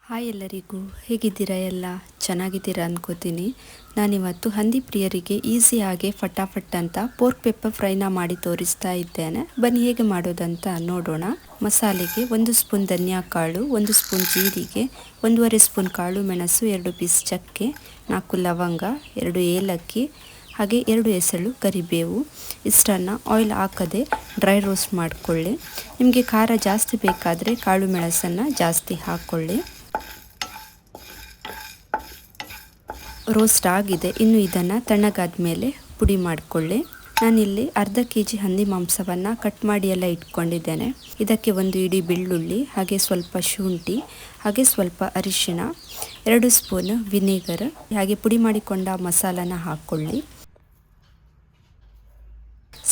Hi ಎಲ್ಲರಿಗೂ, ಹೇಗಿದ್ದೀರಾ? ಎಲ್ಲ ಚೆನ್ನಾಗಿದ್ದೀರಾ ಅಂದ್ಕೋತೀನಿ. ನಾನಿವತ್ತು ಹಂದಿ ಪ್ರಿಯರಿಗೆ ಈಸಿಯಾಗಿ ಫಟಾಫಟ್ ಅಂತ ಪೋರ್ಕ್ ಪೆಪ್ಪರ್ ಫ್ರೈನ ಮಾಡಿ ತೋರಿಸ್ತಾ ಇದ್ದೇನೆ. ಬನ್ನಿ ಹೇಗೆ ಮಾಡೋದಂತ ನೋಡೋಣ. ಮಸಾಲೆಗೆ 1 ಸ್ಪೂನ್ ಧನಿಯಾ ಕಾಳು, 1 ಸ್ಪೂನ್ ಜೀರಿಗೆ, 1.5 ಸ್ಪೂನ್ ಕಾಳು ಮೆಣಸು, 2 ಪೀಸ್ ಚಕ್ಕೆ, 4 ಲವಂಗ, 2 ಏಲಕ್ಕಿ, ಹಾಗೆ 2 ಎಸಳು ಕರಿಬೇವು. ಇಷ್ಟನ್ನು ಆಯಿಲ್ ಹಾಕದೆ ಡ್ರೈ ರೋಸ್ಟ್ ಮಾಡಿಕೊಳ್ಳಿ. ನಿಮಗೆ ಖಾರ ಜಾಸ್ತಿ ಬೇಕಾದರೆ ಕಾಳು ಮೆಣಸನ್ನು ಜಾಸ್ತಿ ಹಾಕ್ಕೊಳ್ಳಿ. ರೋಸ್ಟ್ ಆಗಿದೆ. ಇನ್ನು ಇದನ್ನು ತಣ್ಣಗಾದ ಮೇಲೆ ಪುಡಿ ಮಾಡಿಕೊಳ್ಳಿ. ನಾನಿಲ್ಲಿ ಅರ್ಧ kg ಹಂದಿ ಮಾಂಸವನ್ನು ಕಟ್ ಮಾಡಿ ಎಲ್ಲ ಇಟ್ಕೊಂಡಿದ್ದೇನೆ. ಇದಕ್ಕೆ 1 ಇಡೀ ಬೆಳ್ಳುಳ್ಳಿ, ಹಾಗೆ ಸ್ವಲ್ಪ ಶುಂಠಿ, ಹಾಗೆ ಸ್ವಲ್ಪ ಅರಿಶಿಣ, 2 ಸ್ಪೂನ್ ವಿನೆಗರ್, ಹಾಗೆ ಪುಡಿ ಮಾಡಿಕೊಂಡ ಮಸಾಲನ ಹಾಕ್ಕೊಳ್ಳಿ.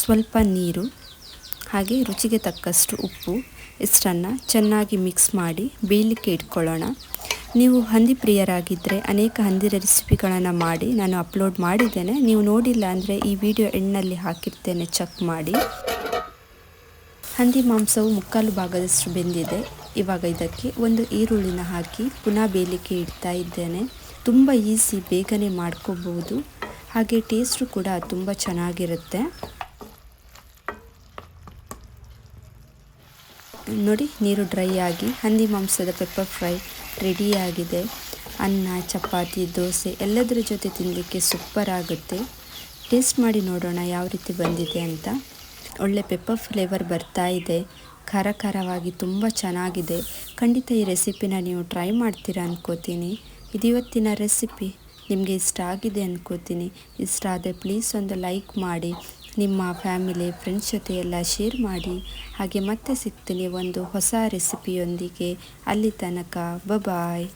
ಸ್ವಲ್ಪ ನೀರು, ಹಾಗೆ ರುಚಿಗೆ ತಕ್ಕಷ್ಟು ಉಪ್ಪು. ಇಷ್ಟನ್ನು ಚೆನ್ನಾಗಿ ಮಿಕ್ಸ್ ಮಾಡಿ ಬೇಯಲಿಕ್ಕೆ ಇಟ್ಕೊಳ್ಳೋಣ. ನೀವು ಹಂದಿ ಪ್ರಿಯರಾಗಿದ್ದರೆ ಅನೇಕ ಹಂದಿ ರೆಸಿಪಿಗಳನ್ನು ಮಾಡಿ ನಾನು ಅಪ್ಲೋಡ್ ಮಾಡಿದ್ದೇನೆ. ನೀವು ನೋಡಿಲ್ಲ ಅಂದರೆ ಈ ವಿಡಿಯೋ ಎಂಡ್ನಲ್ಲಿ ಹಾಕಿರ್ತೇನೆ, ಚೆಕ್ ಮಾಡಿ. ಹಂದಿ ಮಾಂಸವು 3/4 ಭಾಗದಷ್ಟು ಬೆಂದಿದೆ. ಇವಾಗ ಇದಕ್ಕೆ 1 ಈರುಳ್ಳಿನ ಹಾಕಿ ಪುನಃ ಬೇಯಲಿಕ್ಕೆ ಇಡ್ತಾ ಇದ್ದೇನೆ. ತುಂಬ ಈಸಿ, ಬೇಗನೆ ಮಾಡ್ಕೋಬಹುದು, ಹಾಗೆ ಟೇಸ್ಟು ಕೂಡ ತುಂಬ ಚೆನ್ನಾಗಿರುತ್ತೆ. ನೋಡಿ, ನೀರು ಡ್ರೈ ಆಗಿ ಹಂದಿ ಮಾಂಸದ ಪೆಪ್ಪರ್ ಫ್ರೈ ರೆಡಿಯಾಗಿದೆ. ಅನ್ನ, ಚಪಾತಿ, ದೋಸೆ ಎಲ್ಲದರ ಜೊತೆ ತಿನ್ನಲಿಕ್ಕೆ ಸೂಪರ್ ಆಗುತ್ತೆ. ಟೇಸ್ಟ್ ಮಾಡಿ ನೋಡೋಣ ಯಾವ ರೀತಿ ಬಂದಿದೆ ಅಂತ. ಒಳ್ಳೆ ಪೆಪ್ಪರ್ ಫ್ಲೇವರ್ ಬರ್ತಾ ಇದೆ, ಖಾರ ಖಾರವಾಗಿ ತುಂಬ ಚೆನ್ನಾಗಿದೆ. ಖಂಡಿತ ಈ ರೆಸಿಪಿನ ನೀವು ಟ್ರೈ ಮಾಡ್ತೀರಾ ಅಂದ್ಕೋತೀನಿ. ಇದು ಇವತ್ತಿನ ರೆಸಿಪಿ. ನಿಮಗೆ ಇಷ್ಟ ಆಗಿದೆ ಅಂದ್ಕೋತೀನಿ. ಇಷ್ಟ ಆದರೆ ಪ್ಲೀಸ್ ಒಂದು ಲೈಕ್ ಮಾಡಿ, ನಿಮ್ಮ ಫ್ಯಾಮಿಲಿ ಫ್ರೆಂಡ್ಸ್ ಜೊತೆ ಎಲ್ಲ ಶೇರ್ ಮಾಡಿ. ಹಾಗೆ ಮತ್ತೆ ಸಿಗ್ತೀನಿ ಒಂದು ಹೊಸ ರೆಸಿಪಿಯೊಂದಿಗೆ. ಅಲ್ಲಿ ತನಕ ಬಾಯ್.